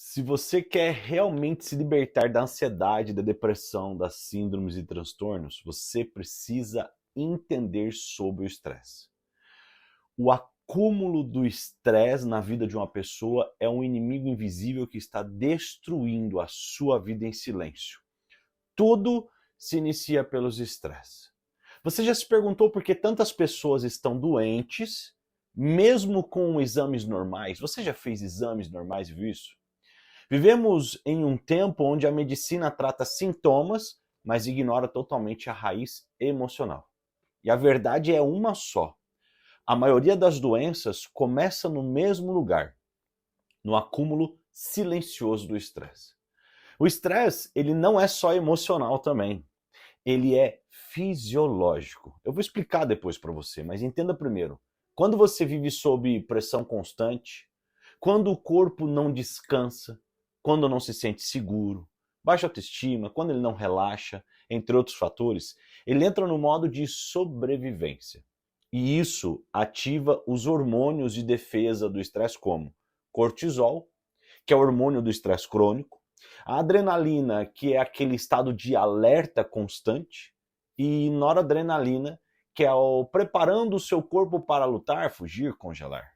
Se você quer realmente se libertar da ansiedade, da depressão, das síndromes e transtornos, você precisa entender sobre o estresse. O acúmulo do estresse na vida de uma pessoa é um inimigo invisível que está destruindo a sua vida em silêncio. Tudo se inicia pelos estresses. Você já se perguntou por que tantas pessoas estão doentes, mesmo com exames normais? Você já fez exames normais e viu isso? Vivemos em um tempo onde a medicina trata sintomas, mas ignora totalmente a raiz emocional. E a verdade é uma só. A maioria das doenças começa no mesmo lugar, no acúmulo silencioso do estresse. O estresse, ele não é só emocional também. Ele é fisiológico. Eu vou explicar depois para você, mas entenda primeiro. Quando você vive sob pressão constante, quando o corpo não descansa, quando não se sente seguro, baixa autoestima, quando ele não relaxa, entre outros fatores, ele entra no modo de sobrevivência. E isso ativa os hormônios de defesa do estresse, como cortisol, que é o hormônio do estresse crônico, a adrenalina, que é aquele estado de alerta constante, e noradrenalina, que é o preparando o seu corpo para lutar, fugir, congelar.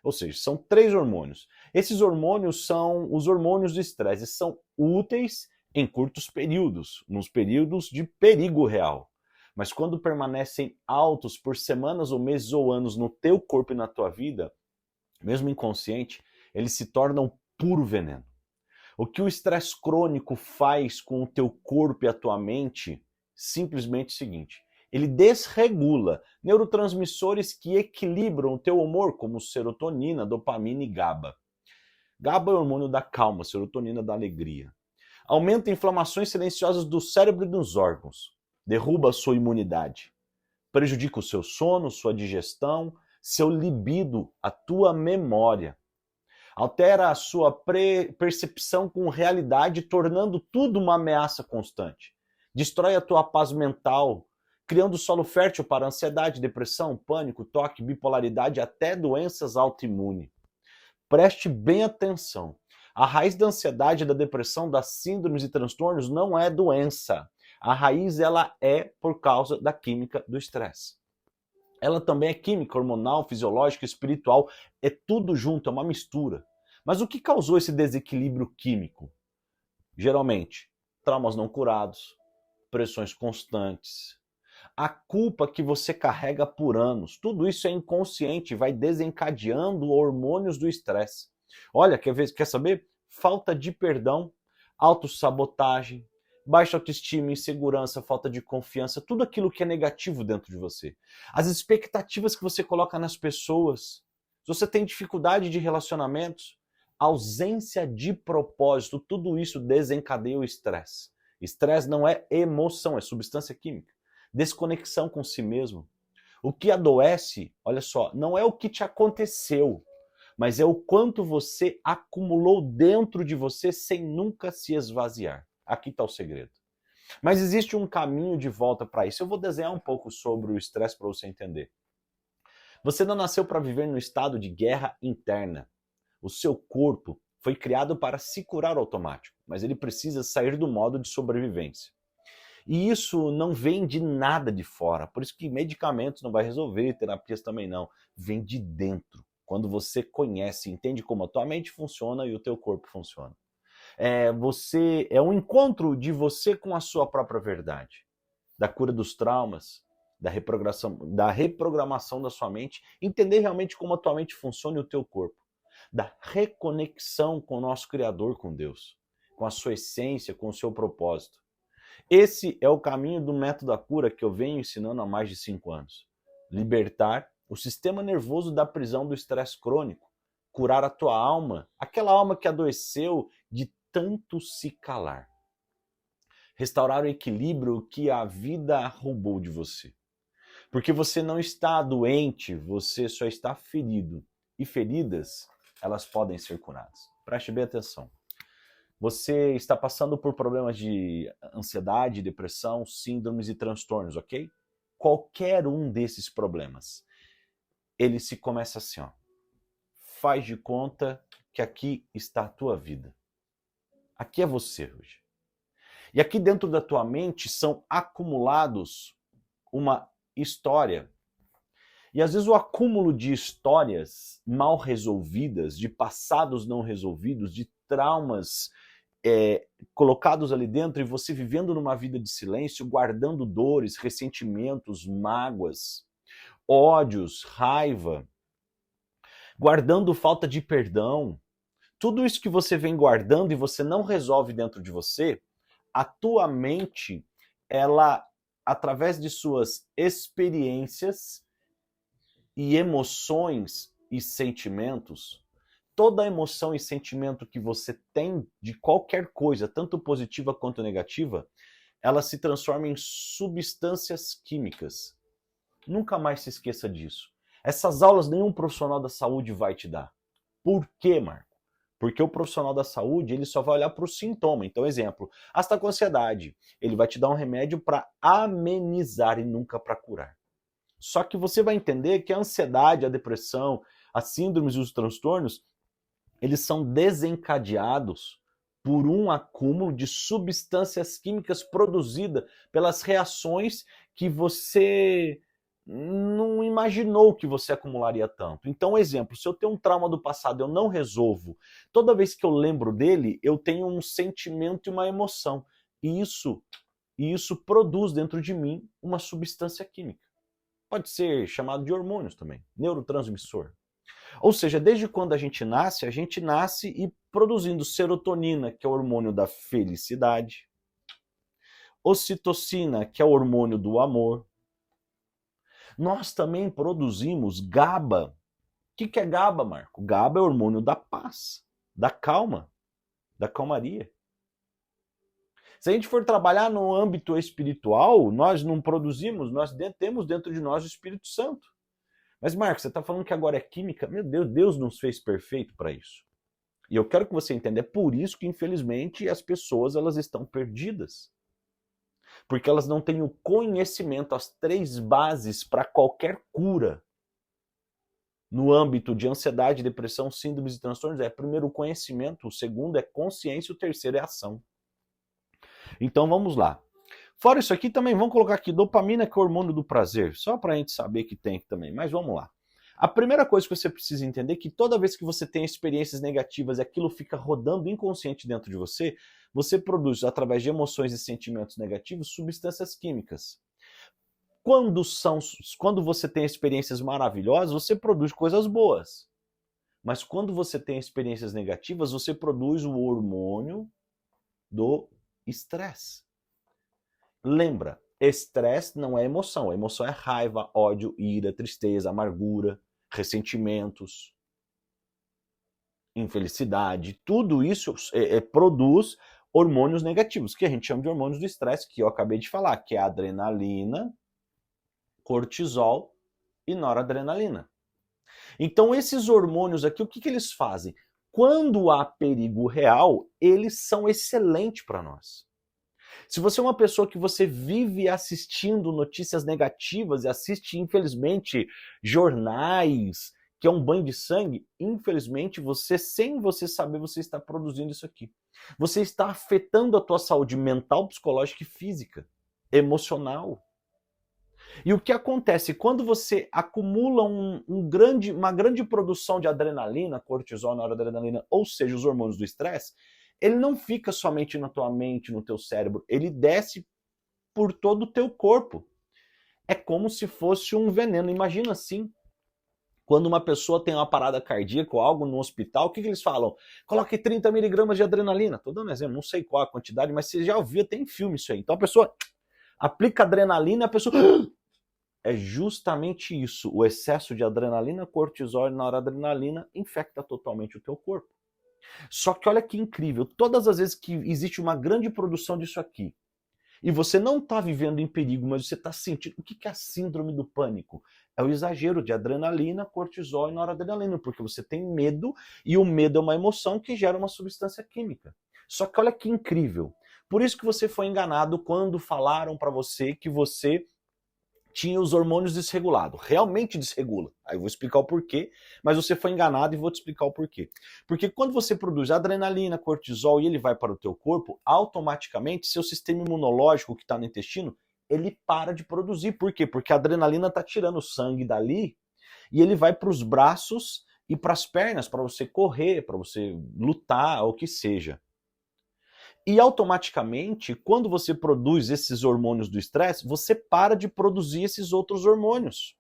Ou seja, são três hormônios. Esses hormônios são os hormônios do estresse, e são úteis em curtos períodos, nos períodos de perigo real. Mas quando permanecem altos por semanas ou meses ou anos no teu corpo e na tua vida, mesmo inconsciente, eles se tornam puro veneno. O que o estresse crônico faz com o teu corpo e a tua mente, simplesmente é o seguinte: ele desregula neurotransmissores que equilibram o teu humor, como serotonina, dopamina e GABA. GABA é o hormônio da calma, serotonina da alegria. Aumenta inflamações silenciosas do cérebro e dos órgãos. Derruba a sua imunidade. Prejudica o seu sono, sua digestão, seu libido, a tua memória. Altera a sua percepção com realidade, tornando tudo uma ameaça constante. Destrói a tua paz mental, criando solo fértil para ansiedade, depressão, pânico, toque, bipolaridade, até doenças autoimunes. Preste bem atenção. A raiz da ansiedade, da depressão, das síndromes e transtornos não é doença. A raiz ela é por causa da química do estresse. Ela também é química, hormonal, fisiológica, espiritual, é tudo junto, é uma mistura. Mas o que causou esse desequilíbrio químico? Geralmente, traumas não curados, pressões constantes, a culpa que você carrega por anos, tudo isso é inconsciente, vai desencadeando hormônios do estresse. Olha, quer saber? Falta de perdão, autossabotagem, baixa autoestima, insegurança, falta de confiança, tudo aquilo que é negativo dentro de você. As expectativas que você coloca nas pessoas, se você tem dificuldade de relacionamentos, ausência de propósito, tudo isso desencadeia o estresse. Estresse não é emoção, é substância química. Desconexão com si mesmo. O que adoece, olha só, não é o que te aconteceu, mas é o quanto você acumulou dentro de você sem nunca se esvaziar. Aqui está o segredo. Mas existe um caminho de volta para isso. Eu vou desenhar um pouco sobre o estresse para você entender. Você não nasceu para viver no estado de guerra interna. O seu corpo foi criado para se curar automático, mas ele precisa sair do modo de sobrevivência. E isso não vem de nada de fora, por isso que medicamentos não vai resolver, terapias também não. Vem de dentro, quando você conhece, entende como a tua mente funciona e o teu corpo funciona. É um encontro de você com a sua própria verdade, da cura dos traumas, da reprogramação da sua mente, entender realmente como a tua mente funciona e o teu corpo, da reconexão com o nosso Criador, com Deus, com a sua essência, com o seu propósito. Esse é o caminho do método da cura que eu venho ensinando há mais de 5 anos. Libertar o sistema nervoso da prisão do estresse crônico. Curar a tua alma, aquela alma que adoeceu de tanto se calar. Restaurar o equilíbrio que a vida roubou de você. Porque você não está doente, você só está ferido. E feridas, elas podem ser curadas. Preste bem atenção. Você está passando por problemas de ansiedade, depressão, síndromes e transtornos, ok? Qualquer um desses problemas, ele se começa assim, ó. Faz de conta que aqui está a tua vida. Aqui é você hoje. E aqui dentro da tua mente são acumulados uma história. E às vezes o acúmulo de histórias mal resolvidas, de passados não resolvidos, de traumas colocados ali dentro, e você vivendo numa vida de silêncio, guardando dores, ressentimentos, mágoas, ódios, raiva, guardando falta de perdão. Tudo isso que você vem guardando e você não resolve dentro de você, a tua mente, ela, através de suas experiências e emoções e sentimentos, toda emoção e sentimento que você tem de qualquer coisa, tanto positiva quanto negativa, ela se transforma em substâncias químicas. Nunca mais se esqueça disso. Essas aulas nenhum profissional da saúde vai te dar. Por quê, Marco? Porque o profissional da saúde, ele só vai olhar para o sintoma. Então, exemplo, está com ansiedade. Ele vai te dar um remédio para amenizar e nunca para curar. Só que você vai entender que a ansiedade, a depressão, as síndromes e os transtornos, eles são desencadeados por um acúmulo de substâncias químicas produzidas pelas reações que você não imaginou que você acumularia tanto. Então, exemplo, se eu tenho um trauma do passado e eu não resolvo, toda vez que eu lembro dele, eu tenho um sentimento e uma emoção. E isso produz dentro de mim uma substância química. Pode ser chamado de hormônios também, neurotransmissor. Ou seja, desde quando a gente nasce e produzindo serotonina, que é o hormônio da felicidade, ocitocina, que é o hormônio do amor. Nós também produzimos GABA. O que é GABA, Marco? GABA é o hormônio da paz, da calma, da calmaria. Se a gente for trabalhar no âmbito espiritual, nós não produzimos, nós temos dentro de nós o Espírito Santo. Mas, Marcos, você está falando que agora é química? Meu Deus, Deus nos fez perfeito para isso. E eu quero que você entenda, é por isso que, infelizmente, as pessoas elas estão perdidas. Porque elas não têm o conhecimento, as 3 bases para qualquer cura. No âmbito de ansiedade, depressão, síndromes e transtornos, primeiro o conhecimento, o segundo é consciência, o terceiro é ação. Então vamos lá. Fora isso aqui também, vamos colocar aqui dopamina, que é o hormônio do prazer, só para a gente saber que tem aqui também, mas vamos lá. A primeira coisa que você precisa entender é que toda vez que você tem experiências negativas e aquilo fica rodando inconsciente dentro de você, você produz, através de emoções e sentimentos negativos, substâncias químicas. Quando você tem experiências maravilhosas, você produz coisas boas. Mas quando você tem experiências negativas, você produz o hormônio do estresse. Lembra, estresse não é emoção. A emoção é raiva, ódio, ira, tristeza, amargura, ressentimentos, infelicidade. Tudo isso produz hormônios negativos, que a gente chama de hormônios do estresse, que eu acabei de falar, que é a adrenalina, cortisol e noradrenalina. Então esses hormônios aqui, o que eles fazem? Quando há perigo real, eles são excelentes para nós. Se você é uma pessoa que você vive assistindo notícias negativas e assiste, infelizmente, jornais, que é um banho de sangue, infelizmente, você, sem você saber, você está produzindo isso aqui. Você está afetando a tua saúde mental, psicológica e física, emocional. E o que acontece? Quando você acumula uma grande produção de adrenalina, cortisol, noradrenalina, ou seja, os hormônios do estresse, ele não fica somente na tua mente, no teu cérebro, ele desce por todo o teu corpo. É como se fosse um veneno. Imagina assim, quando uma pessoa tem uma parada cardíaca ou algo no hospital, o que eles falam? Coloque 30 miligramas de adrenalina. Estou dando um exemplo, não sei qual a quantidade, mas você já ouviu, tem filme isso aí. Então a pessoa aplica adrenalina, a pessoa... É justamente isso, o excesso de adrenalina, cortisol e noradrenalina infecta totalmente o teu corpo. Só que olha que incrível, todas as vezes que existe uma grande produção disso aqui, e você não está vivendo em perigo, mas você está sentindo... O que é a síndrome do pânico? É o exagero de adrenalina, cortisol e noradrenalina, porque você tem medo, e o medo é uma emoção que gera uma substância química. Só que olha que incrível. Por isso que você foi enganado quando falaram para você tinha os hormônios desregulados, realmente desregula. Aí eu vou explicar o porquê, mas você foi enganado e vou te explicar o porquê. Porque quando você produz adrenalina, cortisol e ele vai para o teu corpo, automaticamente seu sistema imunológico que está no intestino, ele para de produzir. Por quê? Porque a adrenalina está tirando o sangue dali e ele vai para os braços e para as pernas, para você correr, para você lutar, ou o que seja. E automaticamente, quando você produz esses hormônios do estresse, você para de produzir esses outros hormônios.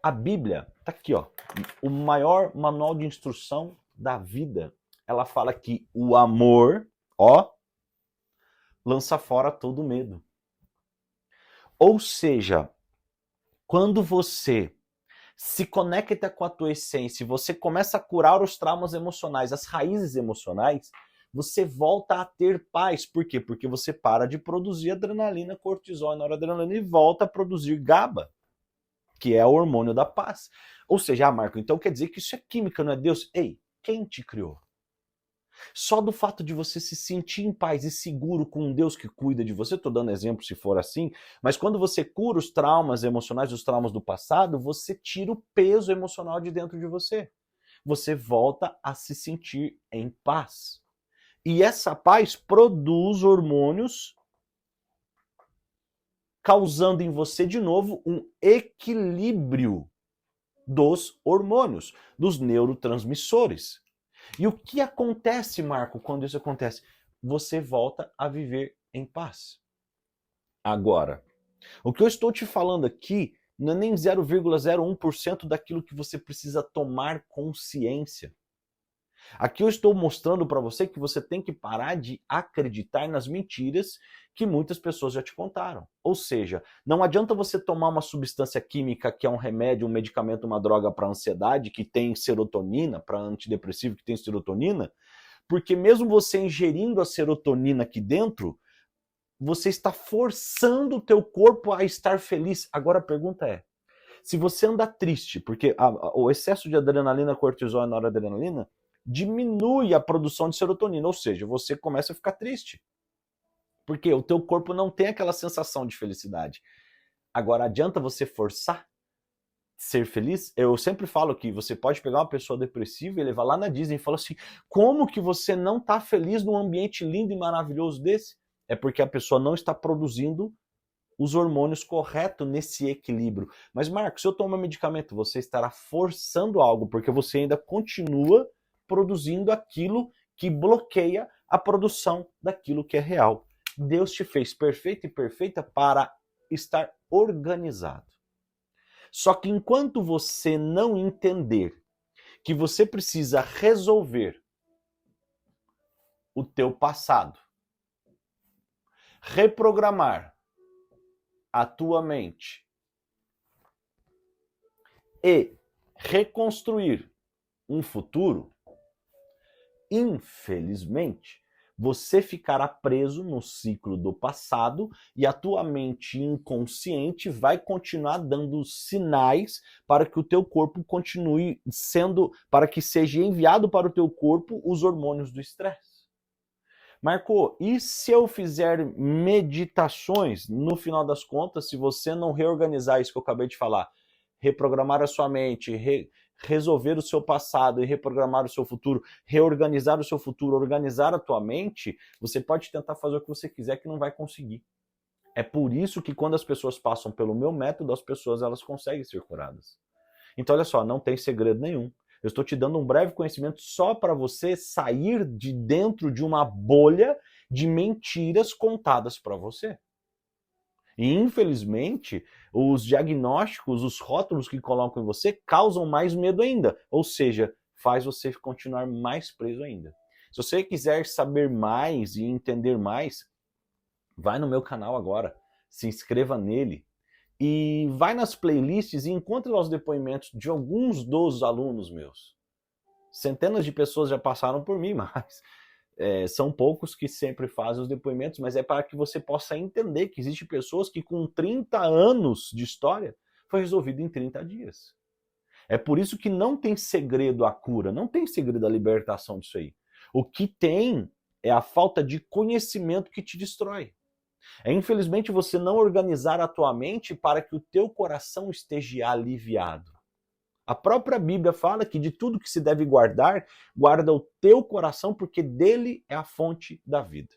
A Bíblia, tá aqui, ó, o maior manual de instrução da vida. Ela fala que o amor, ó, lança fora todo medo. Ou seja, quando você se conecta com a tua essência, você começa a curar os traumas emocionais, as raízes emocionais, você volta a ter paz. Por quê? Porque você para de produzir adrenalina, cortisol e noradrenalina e volta a produzir GABA, que é o hormônio da paz. Ou seja, Marco, então quer dizer que isso é química, não é Deus? Ei, quem te criou? Só do fato de você se sentir em paz e seguro com um Deus que cuida de você, estou dando exemplo se for assim, mas quando você cura os traumas emocionais, os traumas do passado, você tira o peso emocional de dentro de você. Você volta a se sentir em paz. E essa paz produz hormônios, causando em você de novo um equilíbrio dos hormônios, dos neurotransmissores. E o que acontece, Marco, quando isso acontece? Você volta a viver em paz. Agora, o que eu estou te falando aqui não é nem 0,01% daquilo que você precisa tomar consciência. Aqui eu estou mostrando para você que você tem que parar de acreditar nas mentiras que muitas pessoas já te contaram. Ou seja, não adianta você tomar uma substância química que é um remédio, um medicamento, uma droga para ansiedade, que tem serotonina, para antidepressivo que tem serotonina, porque mesmo você ingerindo a serotonina aqui dentro, você está forçando o teu corpo a estar feliz. Agora a pergunta é, se você anda triste, porque o excesso de adrenalina, cortisol e noradrenalina diminui a produção de serotonina, ou seja, você começa a ficar triste. Porque o teu corpo não tem aquela sensação de felicidade. Agora, adianta você forçar ser feliz? Eu sempre falo que você pode pegar uma pessoa depressiva e levar lá na Disney e falar assim, como que você não está feliz num ambiente lindo e maravilhoso desse? É porque a pessoa não está produzindo os hormônios corretos nesse equilíbrio. Mas, Marcos, se eu tomar medicamento, você estará forçando algo, porque você ainda continua produzindo aquilo que bloqueia a produção daquilo que é real. Deus te fez perfeito e perfeita para estar organizado. Só que enquanto você não entender que você precisa resolver o teu passado, reprogramar a tua mente e reconstruir um futuro, infelizmente, você ficará preso no ciclo do passado e a tua mente inconsciente vai continuar dando sinais para que o teu corpo continue sendo, para que seja enviado para o teu corpo os hormônios do estresse. Marco, e se eu fizer meditações, no final das contas, se você não reorganizar isso que eu acabei de falar, reprogramar a sua mente, resolver o seu passado e reprogramar o seu futuro, reorganizar o seu futuro, organizar a tua mente, você pode tentar fazer o que você quiser que não vai conseguir. É por isso que quando as pessoas passam pelo meu método, as pessoas elas conseguem ser curadas. Então olha só, não tem segredo nenhum. Eu estou te dando um breve conhecimento só para você sair de dentro de uma bolha de mentiras contadas para você. E, infelizmente, os diagnósticos, os rótulos que colocam em você causam mais medo ainda. Ou seja, faz você continuar mais preso ainda. Se você quiser saber mais e entender mais, vai no meu canal agora, se inscreva nele e vai nas playlists e encontre lá os depoimentos de alguns dos alunos meus. Centenas de pessoas já passaram por mim, mas são poucos que sempre fazem os depoimentos, mas é para que você possa entender que existem pessoas que com 30 anos de história foi resolvido em 30 dias. É por isso que não tem segredo a cura, não tem segredo a libertação disso aí. O que tem é a falta de conhecimento que te destrói. É infelizmente você não organizar a tua mente para que o teu coração esteja aliviado. A própria Bíblia fala que de tudo que se deve guardar, guarda o teu coração, porque dele é a fonte da vida.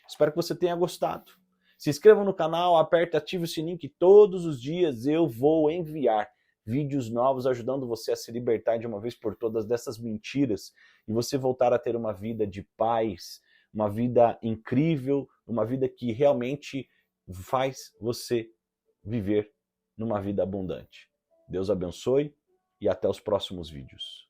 Espero que você tenha gostado. Se inscreva no canal, aperte, ative o sininho que todos os dias eu vou enviar vídeos novos ajudando você a se libertar de uma vez por todas dessas mentiras e você voltar a ter uma vida de paz, uma vida incrível, uma vida que realmente faz você viver numa vida abundante. Deus abençoe e até os próximos vídeos.